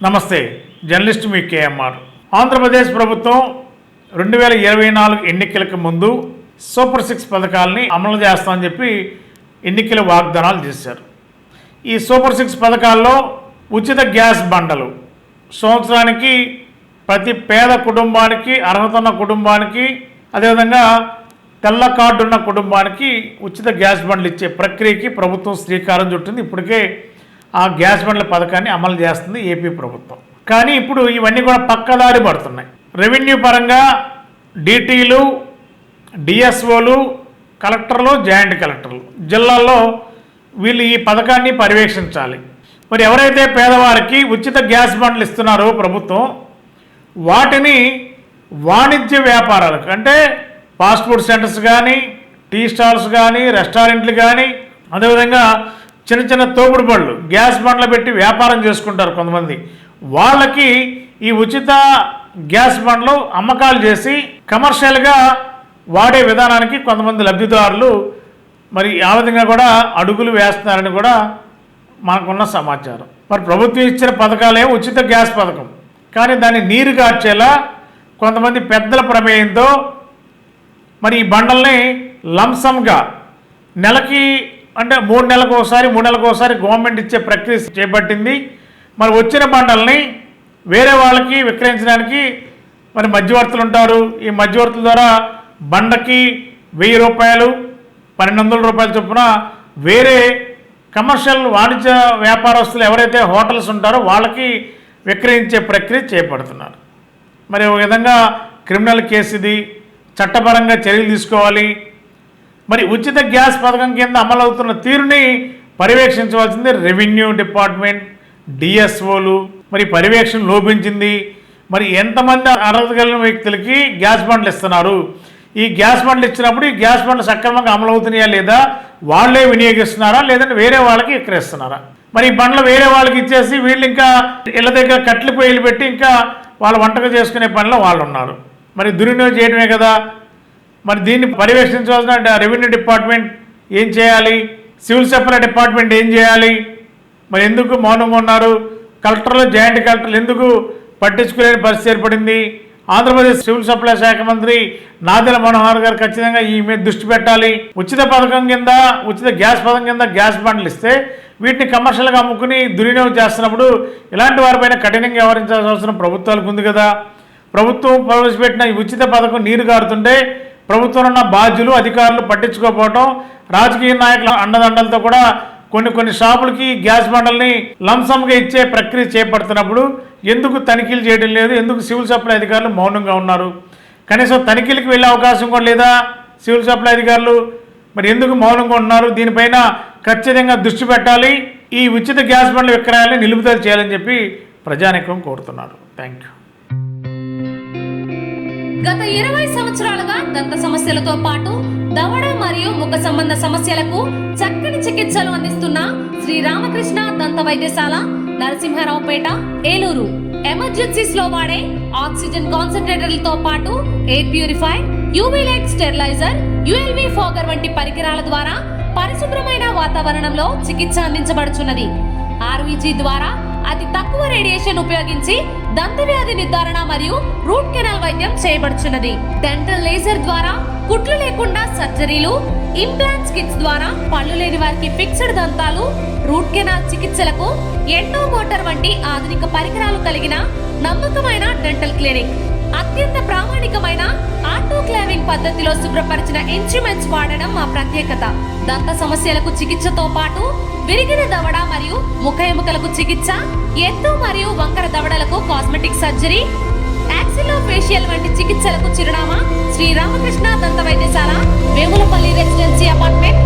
నమస్తే, జర్నలిస్ట్ మీ కేఎంఆర్. ఆంధ్రప్రదేశ్ ప్రభుత్వం 2024 ఎన్నికలకు ముందు సూపర్ 6 పథకాలని అమలు చేస్తామని చెప్పి ఎన్నికల వాగ్దానాలు చేశారు. ఈ సూపర్ 6 పథకాల్లో ఉచిత గ్యాస్ బండలు సంవత్సరానికి ప్రతి పేద కుటుంబానికి, అర్హత ఉన్న కుటుంబానికి, అదేవిధంగా తెల్ల కార్డు ఉన్న కుటుంబానికి ఉచిత గ్యాస్ బండ్లు ఇచ్చే ప్రక్రియకి ప్రభుత్వం శ్రీకారం చుట్టింది. ఇప్పటికే ఆ గ్యాస్ బండ్ల పథకాన్ని అమలు చేస్తుంది ఏపీ ప్రభుత్వం. కానీ ఇప్పుడు ఇవన్నీ కూడా పక్కదారి పడుతున్నాయి. రెవెన్యూ పరంగా డీటీలు, డిఎస్ఓలు, కలెక్టర్లు, జాయింట్ కలెక్టర్లు జిల్లాల్లో వీళ్ళు ఈ పథకాన్ని పర్యవేక్షించాలి. మరి ఎవరైతే పేదవారికి ఉచిత గ్యాస్ బండ్లు ఇస్తున్నారో ప్రభుత్వం, వాటిని వాణిజ్య వ్యాపారాలకు అంటే ఫాస్ట్ ఫుడ్ సెంటర్స్ కానీ, టీ స్టాల్స్ కానీ, రెస్టారెంట్లు కానీ, అదేవిధంగా చిన్న చిన్న తోపుడు బళ్ళు, గ్యాస్ బండ్లు పెట్టి వ్యాపారం చేసుకుంటారు కొంతమంది, వాళ్ళకి ఈ ఉచిత గ్యాస్ బండ్లు అమ్మకాలు చేసి కమర్షియల్గా వాడే విధానానికి కొంతమంది లబ్ధిదారులు మరి ఆ విధంగా కూడా అడుగులు వేస్తున్నారని కూడా మనకున్న సమాచారం. మరి ప్రభుత్వం ఇచ్చిన పథకాలే ఉచిత గ్యాస్ పథకం, కానీ దాన్ని నీరు కార్చేలా కొంతమంది పెద్దల ప్రమేయంతో మరి ఈ బండల్ని లంసంగా నెలకి అంటే 3 నెలలకు ఒకసారి గవర్నమెంట్ ఇచ్చే ప్రక్రియ చేపట్టింది. మరి వచ్చిన బండల్ని వేరే వాళ్ళకి విక్రయించడానికి మరి మధ్యవర్తులు ఉంటారు. ఈ మధ్యవర్తుల ద్వారా బండకి 1000 రూపాయలు, 1200 రూపాయల చొప్పున వేరే కమర్షియల్ వాణిజ్య వ్యాపారస్తులు ఎవరైతే హోటల్స్ ఉంటారో వాళ్ళకి విక్రయించే ప్రక్రియ చేపడుతున్నారు. మరి ఒక విధంగా క్రిమినల్ కేసు ఇది, చట్టపరంగా చర్యలు తీసుకోవాలి. మరి ఉచిత గ్యాస్ పథకం కింద అమలవుతున్న తీరుని పర్యవేక్షించవలసింది రెవెన్యూ డిపార్ట్మెంట్, డిఎస్ఓలు. మరి పర్యవేక్షణ లోపించింది. మరి ఎంతమంది అర్హత కలిగిన వ్యక్తులకి గ్యాస్ బండ్లు ఇస్తున్నారు, ఈ గ్యాస్ బండ్లు ఇచ్చినప్పుడు ఈ గ్యాస్ బండ్లు సక్రమంగా అమలవుతున్నాయా లేదా, వాళ్ళే వినియోగిస్తున్నారా లేదంటే వేరే వాళ్ళకి విక్రయిస్తున్నారా? మరి ఈ బండ్లు వేరే వాళ్ళకి ఇచ్చేసి వీళ్ళు ఇంకా ఇళ్ళ దగ్గర కట్లు పొయ్యిలు పెట్టి ఇంకా వాళ్ళు వంటకు చేసుకునే పనిలో వాళ్ళు ఉన్నారు. మరి దుర్వినియోగం చేయడమే కదా. మరి దీన్ని పర్యవేక్షించవలసిన రెవెన్యూ డిపార్ట్మెంట్ ఏం చేయాలి, సివిల్ సప్లై డిపార్ట్మెంట్ ఏం చేయాలి? మరి ఎందుకు మౌనంగా ఉన్నారు? కలెక్టర్లు, జాయింట్ కలెక్టర్లు ఎందుకు పట్టించుకోలేని పరిస్థితి ఏర్పడింది? ఆంధ్రప్రదేశ్ సివిల్ సప్లై శాఖ మంత్రి నాదెళ్ల మనోహర్ గారు ఖచ్చితంగా ఈ మీద దృష్టి పెట్టాలి. ఉచిత పథకం కింద, ఉచిత గ్యాస్ పథకం కింద గ్యాస్ బండ్లు ఇస్తే వీటిని కమర్షియల్గా అమ్ముకుని దుర్వినియోగం చేస్తున్నప్పుడు ఇలాంటి వారిపైన కఠినంగా వ్యవహరించాల్సిన అవసరం ప్రభుత్వాలకు ఉంది కదా. ప్రభుత్వం ప్రవేశపెట్టిన ఈ ఉచిత పథకం నీరు కారుతుంటే ప్రభుత్వంలో ఉన్న బాధ్యులు, అధికారులు పట్టించుకోకపోవడం, రాజకీయ నాయకుల అండదండలతో కూడా కొన్ని షాపులకి గ్యాస్ బండల్ని లంసంగా ఇచ్చే ప్రక్రియ చేపడుతున్నప్పుడు ఎందుకు తనిఖీలు చేయడం లేదు? ఎందుకు సివిల్ సప్లై అధికారులు మౌనంగా ఉన్నారు? కనీసం తనిఖీలకు వెళ్ళే అవకాశం కూడా లేదా సివిల్ సప్లై అధికారులు? మరి ఎందుకు మౌనంగా ఉన్నారు? దీనిపైన ఖచ్చితంగా దృష్టి పెట్టాలి. ఈ ఉచిత గ్యాస్ బండ్ల విక్రయాలని నిలుపుదల చేయాలని చెప్పి ప్రజానీకం కోరుతున్నారు. Thank you. గత 20 సంవత్సరాలుగా దంత సమస్యలతో పాటు దవడ మరియు ముఖ సంబంధ సమస్యలకు చక్కని చికిత్సలు అందిస్తున్న శ్రీ రామకృష్ణ దంత వైద్యశాల, నరసింహారావుపేట, ఏలూరు. ఎమర్జెన్సీస్ లో వాడే ఆక్సిజన్ కాన్సంట్రేటర్లతో పాటు air purifier, UV light steriliser, ULV fogger వంటి పరికరాల ద్వారా పరిశుభ్రమైన వాతావరణంలో చికిత్స అందించబడుచున్నది. ఆర్వీజీ ద్వారా అతి తక్కువ రేడియేషన్ ఉపయోగించి దంత వ్యాధి నిర్ధారణ మరియు రూట్ కెనాల్ వైద్యం చేయబడుచున్నది. డెంటల్ లేజర్ ద్వారా కుట్లు లేకుండా సర్జరీలు, ఇంప్లాంట్స్ కిట్స్ ద్వారా పళ్ళు లేని వారికి ఫిక్స్డ్ దంతాలు, రూట్ కెనాల్ చికిత్సలకు ఎండో మోటార్ వంటి ఆధునిక పరికరాలు కలిగిన నమ్మకమైన డెంటల్ క్లినిక్. అత్యంత ప్రామాణికమైన ఆటోక్లావింగ్ పద్ధతిలో శుభ్రపరిచిన ఇన్స్ట్రుమెంట్స్ వాడడం మా ప్రత్యేకత. దంత సమస్యలకు చికిత్సతో పాటు విరిగిన దవడ మరియు ముఖ ఎముకలకు చికిత్స, ఎత్తు మరియు వంకర దవడలకు కాస్మెటిక్ సర్జరీ, యాక్సిలోఫేషియల్ వంటి చికిత్సలకు చిరునామా శ్రీ రామకృష్ణ దంత వైద్యశాల, వేములపల్లి రెసిడెన్సీ అపార్ట్మెంట్,